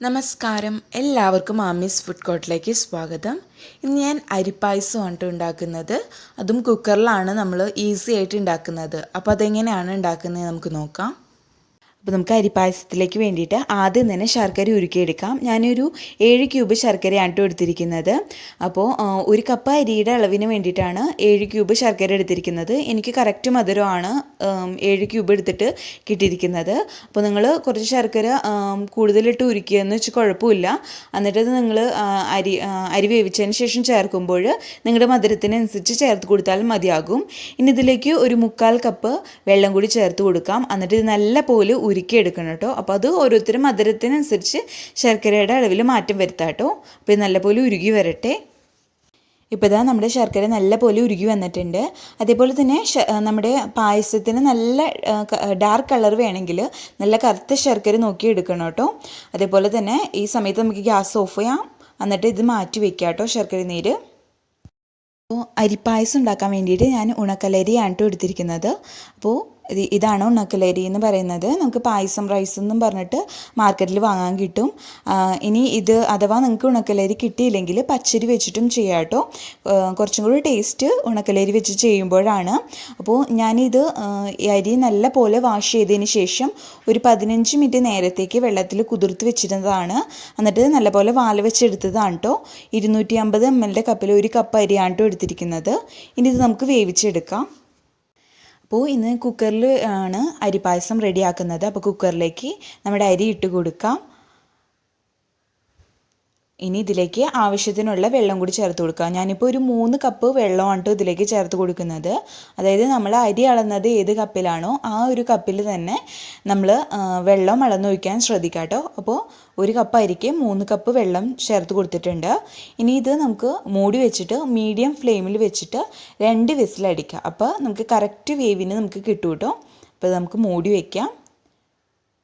നമസ്കാരം, എല്ലാവർക്കും ആമീസ് ഫുഡ് കോർട്ടിലേക്ക് സ്വാഗതം. ഇന്ന് ഞാൻ അരിപ്പായസമാണ് ഉണ്ടാക്കുന്നത്. അതും കുക്കറിലാണ് നമ്മൾ ഈസി ആയിട്ട് ഉണ്ടാക്കുന്നത്. അപ്പോൾ അതെങ്ങനെയാണ് ഉണ്ടാക്കുന്നത് നമുക്ക് നോക്കാം. അപ്പോൾ നമുക്ക് അരിപ്പായസത്തിലേക്ക് വേണ്ടിയിട്ട് ആദ്യം തന്നെ ശർക്കര ഉരുക്കിയെടുക്കാം. ഞാനൊരു 7 ക്യൂബ് ശർക്കരയാണ് എടുത്തിരിക്കുന്നത്. അപ്പോൾ 1 കപ്പ് അരിയുടെ അളവിന് വേണ്ടിയിട്ടാണ് 7 ക്യൂബ് ശർക്കര എടുത്തിരിക്കുന്നത്. എനിക്ക് കറക്റ്റ് മധുരമാണ് 7 ക്യൂബ് എടുത്തിട്ട് കിട്ടിയിരിക്കുന്നത്. അപ്പോൾ നിങ്ങൾ കുറച്ച് ശർക്കര കൂടുതലിട്ട് ഉരുക്കിയെന്ന് വെച്ച് കുഴപ്പമില്ല. എന്നിട്ടത് നിങ്ങൾ അരി വേവിച്ചതിന് ശേഷം ചേർക്കുമ്പോൾ നിങ്ങളുടെ മധുരത്തിനനുസരിച്ച് ചേർത്ത് കൊടുത്താൽ മതിയാകും. ഇനി ഇതിലേക്ക് ഒരു 1/4 കപ്പ് വെള്ളം കൂടി ചേർത്ത് കൊടുക്കാം. എന്നിട്ട് ഇത് നല്ല പോലെ ഉരുക്കിയെടുക്കണം കേട്ടോ. അപ്പോൾ അത് ഓരോരുത്തരും മധുരത്തിനനുസരിച്ച് ശർക്കരയുടെ അളവിൽ മാറ്റം വരുത്താം കേട്ടോ. അപ്പോൾ ഇത് നല്ലപോലെ ഉരുകി വരട്ടെ. ഇപ്പോൾ ഇതാ നമ്മുടെ ശർക്കര നല്ല പോലെ ഉരുകി വന്നിട്ടുണ്ട്. അതേപോലെ തന്നെ നമ്മുടെ പായസത്തിന് നല്ല ഡാർക്ക് കളർ വേണമെങ്കിൽ നല്ല കറുത്ത ശർക്കര നോക്കി എടുക്കണം കേട്ടോ. അതേപോലെ തന്നെ ഈ സമയത്ത് നമുക്ക് ഗ്യാസ് ഓഫ് ചെയ്യാം. എന്നിട്ട് ഇത് മാറ്റി വെക്കാം കേട്ടോ, ശർക്കര നീര്. അപ്പോൾ അരിപ്പായസം ഉണ്ടാക്കാൻ വേണ്ടിയിട്ട് ഞാൻ ഉണക്കലരിയാണ് കേട്ടോ എടുത്തിരിക്കുന്നത്. അപ്പോൾ ഇതാണ് ഉണക്കലരി എന്ന് പറയുന്നത്. നമുക്ക് പായസം റൈസ് എന്നും പറഞ്ഞിട്ട് മാർക്കറ്റിൽ വാങ്ങാൻ കിട്ടും. ഇനി ഇത് അഥവാ നിങ്ങൾക്ക് ഉണക്കലരി കിട്ടിയില്ലെങ്കിൽ പച്ചരി വെച്ചിട്ടും ചെയ്യാം കേട്ടോ. കുറച്ചും കൂടി ടേസ്റ്റ് ഉണക്കലരി വെച്ച് ചെയ്യുമ്പോഴാണ്. അപ്പോൾ ഞാനിത് അരി നല്ല പോലെ വാഷ് ചെയ്തതിന് ശേഷം ഒരു 15 മിനിറ്റ് നേരത്തേക്ക് വെള്ളത്തിൽ കുതിർത്ത് വെച്ചിരുന്നതാണ്. എന്നിട്ട് നല്ലപോലെ വാല വെച്ചെടുത്തതാണ് കേട്ടോ. 250 ml കപ്പിൽ 1 കപ്പ് അരിയാണ് കേട്ടോ എടുത്തിരിക്കുന്നത്. ഇനി ഇത് നമുക്ക് വേവിച്ചെടുക്കാം. അപ്പോൾ ഇന്ന് കുക്കറിൽ ആണ് അരിപ്പായസം റെഡിയാക്കുന്നത്. അപ്പോൾ കുക്കറിലേക്ക് നമ്മുടെ അരി ഇട്ട് കൊടുക്കാം. ഇനി ഇതിലേക്ക് ആവശ്യത്തിനുള്ള വെള്ളം കൂടി ചേർത്ത് കൊടുക്കുക. ഞാനിപ്പോൾ ഒരു 3 കപ്പ് വെള്ളമാണ് ഇതിലേക്ക് ചേർത്ത് കൊടുക്കുന്നത്. അതായത് നമ്മൾ അരി അളന്നത് ഏത് കപ്പിലാണോ ആ ഒരു കപ്പിൽ തന്നെ നമ്മൾ വെള്ളം അളന്നൊഴിക്കാൻ ശ്രദ്ധിക്കുക കേട്ടോ. അപ്പോൾ 1 കപ്പ് അരിക്ക് 3 കപ്പ് വെള്ളം ചേർത്ത് കൊടുത്തിട്ടുണ്ട്. ഇനി ഇത് നമുക്ക് മൂടി വെച്ചിട്ട് മീഡിയം ഫ്ലെയിമിൽ വെച്ചിട്ട് 2 വിസിലടിക്കുക. അപ്പോൾ നമുക്ക് കറക്റ്റ് വേവിന് നമുക്ക് കിട്ടും കേട്ടോ. അപ്പോൾ നമുക്ക് മൂടി വയ്ക്കാം.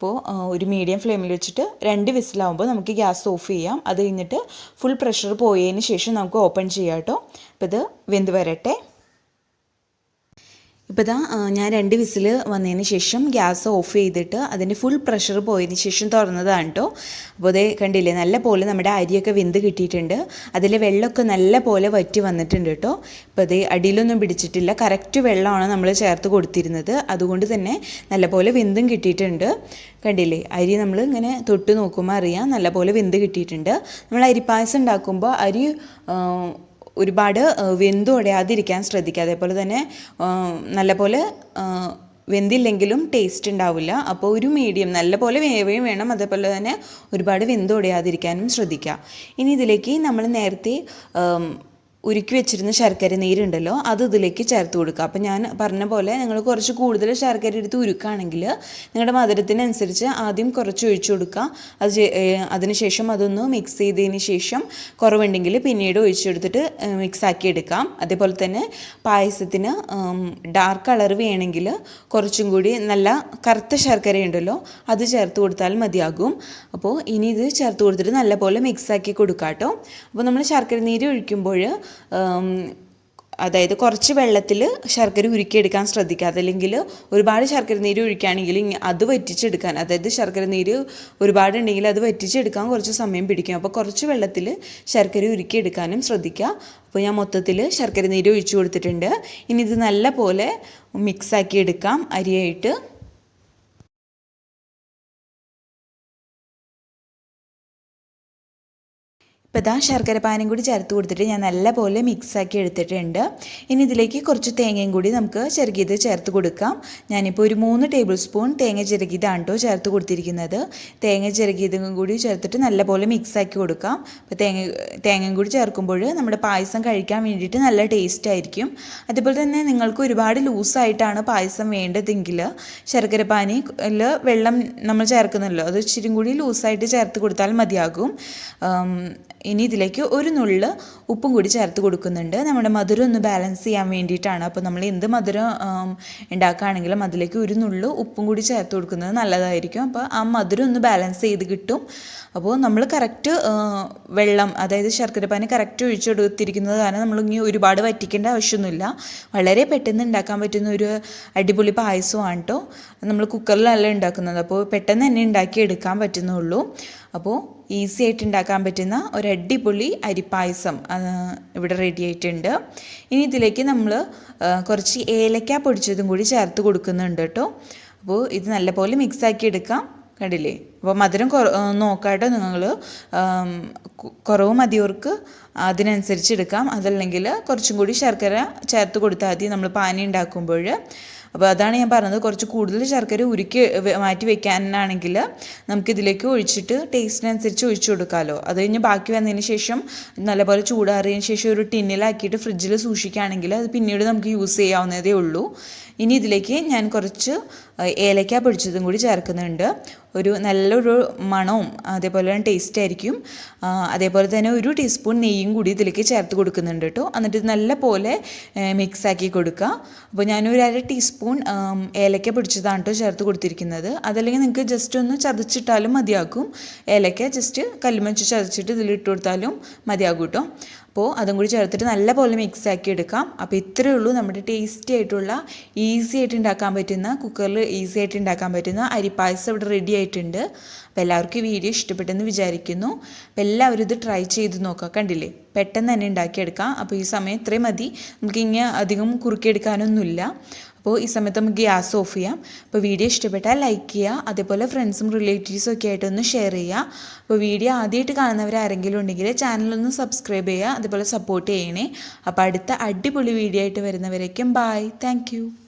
അപ്പോൾ ഒരു മീഡിയം ഫ്ലെയിമിൽ വെച്ചിട്ട് 2 വിസിലാവുമ്പോൾ നമുക്ക് ഗ്യാസ് ഓഫ് ചെയ്യാം. അത് കഴിഞ്ഞിട്ട് ഫുൾ പ്രഷർ പോയതിന് ശേഷം നമുക്ക് ഓപ്പൺ ചെയ്യാം കേട്ടോ. അപ്പോൾ ഇത് വെന്ത് വരട്ടെ. ഇപ്പോൾ ഇതാ ഞാൻ 2 വിസിൽ വന്നതിന് ശേഷം ഗ്യാസ് ഓഫ് ചെയ്തിട്ട് അതിൻ്റെ ഫുൾ പ്രഷർ പോയതിന് ശേഷം തുറന്നതാണ് കേട്ടോ. അപ്പോൾ അതേ കണ്ടില്ലേ, നല്ല പോലെ നമ്മുടെ അരിയൊക്കെ വെന്ത് കിട്ടിയിട്ടുണ്ട്. അതിലെ വെള്ളമൊക്കെ നല്ല പോലെ വറ്റി വന്നിട്ടുണ്ട് കേട്ടോ. അപ്പോൾ അതേ അടിയിലൊന്നും പിടിച്ചിട്ടില്ല. കറക്റ്റ് വെള്ളമാണ് നമ്മൾ ചേർത്ത് കൊടുത്തിരുന്നത്. അതുകൊണ്ട് തന്നെ നല്ല പോലെ വെന്തും കിട്ടിയിട്ടുണ്ട്. കണ്ടില്ലേ, അരി നമ്മൾ ഇങ്ങനെ തൊട്ട് നോക്കുമ്പോൾ അറിയാം നല്ല പോലെ വെന്ത് കിട്ടിയിട്ടുണ്ട്. നമ്മൾ അരിപ്പായസം ഉണ്ടാക്കുമ്പോൾ അരി ഒരുപാട് വെന്തുടയാതിരിക്കാൻ ശ്രദ്ധിക്കുക. അതേപോലെ തന്നെ നല്ലപോലെ വെന്തില്ലെങ്കിലും ടേസ്റ്റ് ഉണ്ടാവില്ല. അപ്പോൾ ഒരു മീഡിയം നല്ല പോലെ വേവുകയും വേണം. അതേപോലെ തന്നെ ഒരുപാട് വെന്തുടയാതിരിക്കാനും ശ്രദ്ധിക്കുക. ഇനി ഇതിലേക്ക് നമ്മൾ നേരത്തെ ഉരുക്കി വെച്ചിരുന്ന ശർക്കര നീരുണ്ടല്ലോ, അത് ഇതിലേക്ക് ചേർത്ത് കൊടുക്കുക. അപ്പോൾ ഞാൻ പറഞ്ഞ പോലെ നിങ്ങൾ കുറച്ച് കൂടുതൽ ശർക്കര എടുത്ത് ഉരുക്കുകയാണെങ്കിൽ നിങ്ങളുടെ മധുരത്തിനനുസരിച്ച് ആദ്യം കുറച്ച് ഒഴിച്ചു കൊടുക്കുക. അതിനുശേഷം അതൊന്ന് മിക്സ് ചെയ്തതിന് ശേഷം കുറവുണ്ടെങ്കിൽ പിന്നീട് ഒഴിച്ചെടുത്തിട്ട് മിക്സാക്കി എടുക്കാം. അതേപോലെ തന്നെ പായസത്തിന് ഡാർക്ക് കളർ വേണമെങ്കിൽ കുറച്ചും കൂടി നല്ല കറുത്ത ശർക്കര ഉണ്ടല്ലോ അത് ചേർത്ത് കൊടുത്താൽ മതിയാകും. അപ്പോൾ ഇനി ഇത് ചേർത്ത് കൊടുത്തിട്ട് നല്ലപോലെ മിക്സാക്കി കൊടുക്കാം കേട്ടോ. അപ്പോൾ നമ്മൾ ശർക്കര നീര് ഒഴിക്കുമ്പോൾ അതായത് കുറച്ച് വെള്ളത്തിൽ ശർക്കര ഉരുക്കിയെടുക്കാൻ ശ്രദ്ധിക്കുക. അതല്ലെങ്കിൽ ഒരുപാട് ശർക്കര നീര് ഒഴിക്കുകയാണെങ്കിൽ അത് വറ്റിച്ചെടുക്കാൻ, അതായത് ശർക്കര നീര് ഒരുപാടുണ്ടെങ്കിൽ അത് വറ്റിച്ചെടുക്കാൻ കുറച്ച് സമയം പിടിക്കും. അപ്പോൾ കുറച്ച് വെള്ളത്തിൽ ശർക്കര ഉരുക്കിയെടുക്കാനും ശ്രദ്ധിക്കുക. അപ്പോൾ ഞാൻ മൊത്തത്തിൽ ശർക്കര നീര് ഒഴിച്ചു കൊടുത്തിട്ടുണ്ട്. ഇനി ഇത് നല്ല പോലെ മിക്സാക്കി എടുക്കാം അരിയായിട്ട്. ഇപ്പോൾ ഇതാ ശർക്കര പാനും കൂടി ചേർത്ത് കൊടുത്തിട്ട് ഞാൻ നല്ല പോലെ മിക്സാക്കി എടുത്തിട്ടുണ്ട്. ഇനി ഇതിലേക്ക് കുറച്ച് തേങ്ങയും കൂടി നമുക്ക് ചിരകിയത് ചേർത്ത് കൊടുക്കാം. ഞാനിപ്പോൾ ഒരു 3 ടേബിൾ സ്പൂൺ തേങ്ങ ചിരകിയതാണ് കേട്ടോ ചേർത്ത് കൊടുത്തിരിക്കുന്നത്. തേങ്ങ ചിരകിയതും കൂടി ചേർത്തിട്ട് നല്ല പോലെ മിക്സാക്കി കൊടുക്കാം. അപ്പോൾ തേങ്ങയും കൂടി ചേർക്കുമ്പോൾ നമ്മുടെ പായസം കഴിക്കാൻ വേണ്ടിയിട്ട് നല്ല ടേസ്റ്റ് ആയിരിക്കും. അതുപോലെ തന്നെ നിങ്ങൾക്ക് ഒരുപാട് ലൂസായിട്ടാണ് പായസം വേണ്ടതെങ്കിൽ ശർക്കര പാനിയിൽ വെള്ളം നമ്മൾ ചേർക്കുന്നല്ലോ, അത് ഇച്ചിരി കൂടി ലൂസായിട്ട് ചേർത്ത് കൊടുത്താൽ മതിയാകും. ഇനി ഇതിലേക്ക് ഒരു നുള്ള് ഉപ്പും കൂടി ചേർത്ത് കൊടുക്കുന്നുണ്ട്. നമ്മുടെ മധുരം ഒന്ന് ബാലൻസ് ചെയ്യാൻ വേണ്ടിയിട്ടാണ്. അപ്പോൾ നമ്മൾ എന്ത് മധുരം ഉണ്ടാക്കുകയാണെങ്കിലും അതിലേക്ക് ഒരു നുള്ള് ഉപ്പും കൂടി ചേർത്ത് കൊടുക്കുന്നത് നല്ലതായിരിക്കും. അപ്പോൾ ആ മധുരം ഒന്ന് ബാലൻസ് ചെയ്ത് കിട്ടും. അപ്പോൾ നമ്മൾ കറക്റ്റ് വെള്ളം, അതായത് ശർക്കരപ്പാനി കറക്റ്റ് ഒഴിച്ചെടുത്തിരിക്കുന്നത് കാരണം നമ്മളിങ്ങനെ ഒരുപാട് വറ്റിക്കേണ്ട ആവശ്യമൊന്നുമില്ല. വളരെ പെട്ടെന്ന് ഉണ്ടാക്കാൻ പറ്റുന്ന ഒരു അടിപൊളി പായസമാണ് കേട്ടോ. നമ്മൾ കുക്കറിലല്ല ഉണ്ടാക്കുന്നത്, അപ്പോൾ പെട്ടെന്ന് തന്നെ ഉണ്ടാക്കി എടുക്കാൻ പറ്റുന്നുള്ളൂ. അപ്പോൾ ഈസി ആയിട്ട് ഉണ്ടാക്കാൻ പറ്റുന്ന ഒരു അടിപൊളി അരിപ്പായസം ഇവിടെ റെഡി ആയിട്ടുണ്ട്. ഇനി ഇതിലേക്ക് നമ്മൾ കുറച്ച് ഏലക്ക പൊടിച്ചതും കൂടി ചേർത്ത് കൊടുക്കുന്നുണ്ട് കേട്ടോ. അപ്പോൾ ഇത് നല്ലപോലെ മിക്സാക്കി എടുക്കാം. കണ്ടില്ലേ? അപ്പോൾ മധുരം നോക്കാട്ടോ നിങ്ങൾ, കുറവ് മതിയവർക്ക് അതിനനുസരിച്ച് എടുക്കാം. അതല്ലെങ്കിൽ കുറച്ചും കൂടി ശർക്കര ചേർത്ത് കൊടുത്താൽ മതി നമ്മൾ പാനി ഉണ്ടാക്കുമ്പോൾ. അപ്പോൾ അതാണ് ഞാൻ പറഞ്ഞത്, കുറച്ച് കൂടുതൽ ശർക്കര ഉരുക്കി മാറ്റി വെക്കാനാണെങ്കിൽ നമുക്കിതിലേക്ക് ഒഴിച്ചിട്ട് ടേസ്റ്റിനനുസരിച്ച് ഒഴിച്ചു കൊടുക്കാമല്ലോ. അത് കഴിഞ്ഞ് ബാക്കി വന്നതിന് ശേഷം നല്ലപോലെ ചൂടാറിയതിന് ശേഷം ഒരു ടിന്നിലാക്കിയിട്ട് ഫ്രിഡ്ജിൽ സൂക്ഷിക്കുകയാണെങ്കിൽ അത് പിന്നീട് നമുക്ക് യൂസ് ചെയ്യാവുന്നതേ ഉള്ളൂ. ഇനി ഇതിലേക്ക് ഞാൻ കുറച്ച് ഏലക്ക പൊടിച്ചതും കൂടി ചേർക്കുന്നുണ്ട്. ഒരു നല്ലൊരു മണവും അതേപോലെ തന്നെ ടേസ്റ്റ് ആയിരിക്കും. അതേപോലെ തന്നെ 1 ടീസ്പൂൺ നെയ്യും കൂടി ഇതിലേക്ക് ചേർത്ത് കൊടുക്കുന്നുണ്ട് കേട്ടോ. എന്നിട്ട് നല്ല പോലെ മിക്സാക്കി കൊടുക്കുക. അപ്പോൾ ഞാനൊരു 1/2 ടീസ്പൂൺ ഏലക്ക പൊടിച്ചതാണ് കേട്ടോ ചേർത്ത് കൊടുത്തിരിക്കുന്നത്. അതല്ലെങ്കിൽ നിങ്ങൾക്ക് ജസ്റ്റ് ഒന്ന് ചതച്ചിട്ടാലും മതിയാക്കും. ഏലക്ക ജസ്റ്റ് കല്ലുമ്മ വെച്ച് ചതച്ചിട്ട് ഇതിലിട്ട് കൊടുത്താലും മതിയാകും കേട്ടോ. അപ്പോൾ അതും കൂടി ചേർത്തിട്ട് നല്ല പോലെ മിക്സാക്കി എടുക്കാം. അപ്പോൾ ഇത്രയേ ഉള്ളൂ നമ്മുടെ ടേസ്റ്റി ആയിട്ടുള്ള ഈസി ആയിട്ട് ഉണ്ടാക്കാൻ പറ്റുന്ന, കുക്കറിൽ ഈസി ആയിട്ട് ഉണ്ടാക്കാൻ പറ്റുന്ന അരിപ്പായസം ഇവിടെ റെഡി ആയിട്ടുണ്ട്. അപ്പോൾ എല്ലാവർക്കും ഈ വീഡിയോ ഇഷ്ടപ്പെട്ടെന്ന് വിചാരിക്കുന്നു. അപ്പോൾ എല്ലാവരും ഇത് ട്രൈ ചെയ്ത് നോക്കുക. കണ്ടില്ലേ, പെട്ടെന്ന് തന്നെ ഉണ്ടാക്കിയെടുക്കാം. അപ്പോൾ ഈ സമയം ഇത്രയും മതി, നമുക്കിങ്ങനെ അധികം കുറുക്കിയെടുക്കാനൊന്നുമില്ല. അപ്പോൾ ഈ സമയത്ത് നമുക്ക് ഗ്യാസ് ഓഫ് ചെയ്യാം. അപ്പോൾ വീഡിയോ ഇഷ്ടപ്പെട്ടാൽ ലൈക്ക് ചെയ്യുക, അതേപോലെ ഫ്രണ്ട്സും റിലേറ്റീവ്സും ഒക്കെ ആയിട്ടൊന്ന് ഷെയർ ചെയ്യുക. അപ്പോൾ വീഡിയോ ആദ്യമായിട്ട് കാണുന്നവരാരെങ്കിലും ഉണ്ടെങ്കിൽ ചാനലൊന്ന് സബ്സ്ക്രൈബ് ചെയ്യുക, അതേപോലെ സപ്പോർട്ട് ചെയ്യണേ. അപ്പോൾ അടുത്ത അടിപൊളി വീഡിയോ ആയിട്ട് വരുന്നവരേക്കും ബൈ. താങ്ക്